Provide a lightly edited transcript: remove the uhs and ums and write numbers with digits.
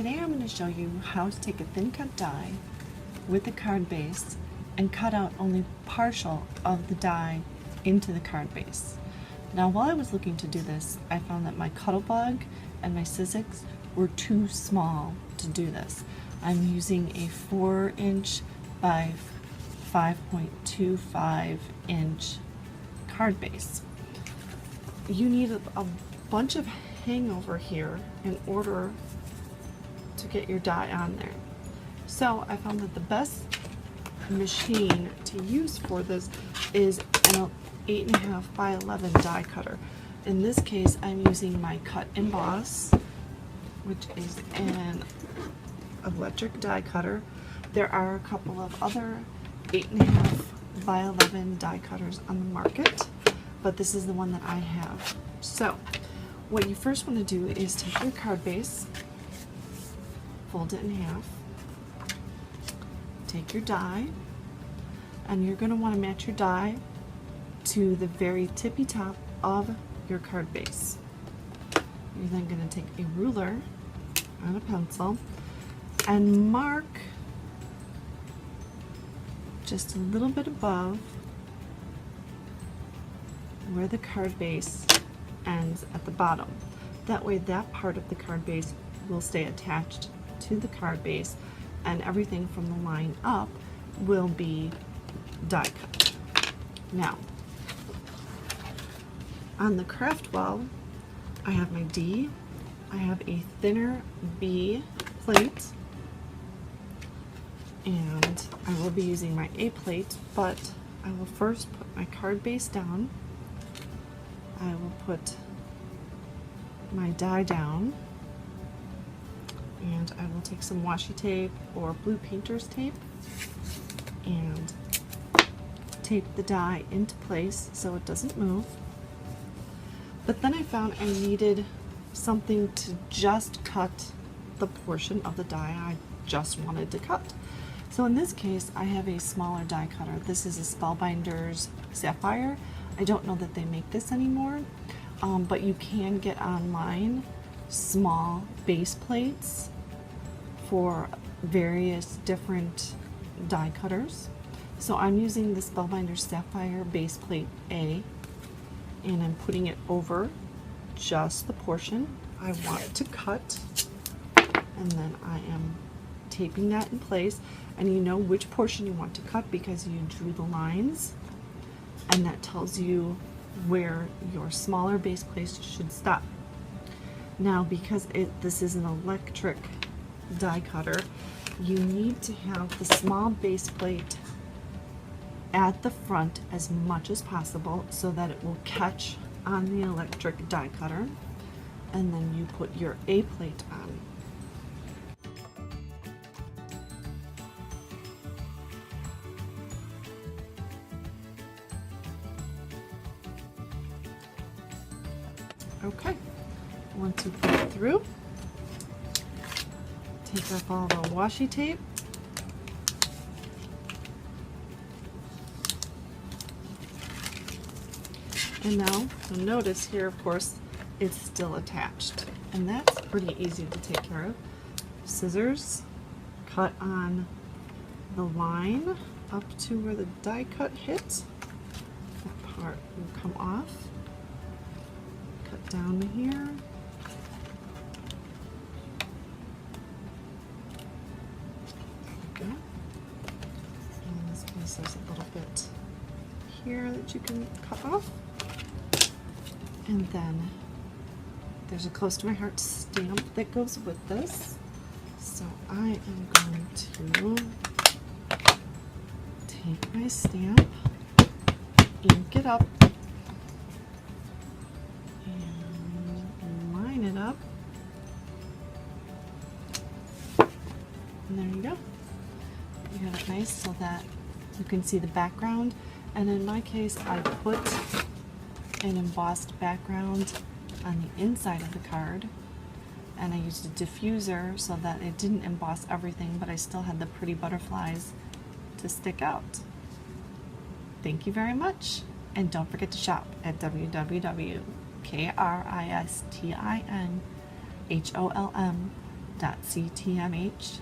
today I'm going to show you how to take a thin cut die with the card base and cut out only partial of the die into the card base. Now while I was looking to do this, I found that my Cuttlebug and my Sizzix were too small to do this. I'm using a 4" by 5.25" card base. You need a bunch of hangover here in order to get your die on there. So I found that the best machine to use for this is an 8.5 by 11 die cutter. In this case, I'm using my Cut Emboss, which is an electric die cutter. There are a couple of other 8.5 by 11 die cutters on the market, but this is the one that I have. So what you first want to do is take your card base, fold it in half, take your die, and you're going to want to match your die to the very tippy top of your card base. You're then going to take a ruler and a pencil and mark just a little bit above where the card base ends at the bottom. That way that part of the card base will stay attached to the card base and everything from the line up will be die cut. Now, on the Craftwell, I have my D, I have a thinner B plate, and I will be using my A plate, but I will first put my card base down. I will put my die down, and I will take some washi tape or blue painter's tape and tape the die into place so it doesn't move. But then I found I needed something to just cut the portion of the die I just wanted to cut. So in this case, I have a smaller die cutter. This is a Spellbinders Sapphire. I don't know that they make this anymore, but you can get online small base plates for various different die cutters. So I'm using the Spellbinders Sapphire base plate A, and I'm putting it over just the portion I want to cut, and then I am taping that in place. And you know which portion you want to cut because you drew the lines, and that tells you where your smaller base plate should stop. Now, because this is an electric die cutter, you need to have the small base plate at the front as much as possible so that it will catch on the electric die cutter, and then you put your A plate on. Okay, once you put it through, take off all the washi tape. And now, you'll notice here, of course, it's still attached. And that's pretty easy to take care of. Scissors, cut on the line up to where the die cut hits. That part will come off. Cut down to here. There we go. And in this case, there's a little bit here that you can cut off. And then there's a close to my heart stamp that goes with this. So I am going to take my stamp, ink it up, and line it up. And there you go. You have it nice so that you can see the background. And in my case, I put an embossed background on the inside of the card, and I used a diffuser so that it didn't emboss everything, but I still had the pretty butterflies to stick out. Thank you very much, and don't forget to shop at www.KristinHolm.com. www.ctmh.com.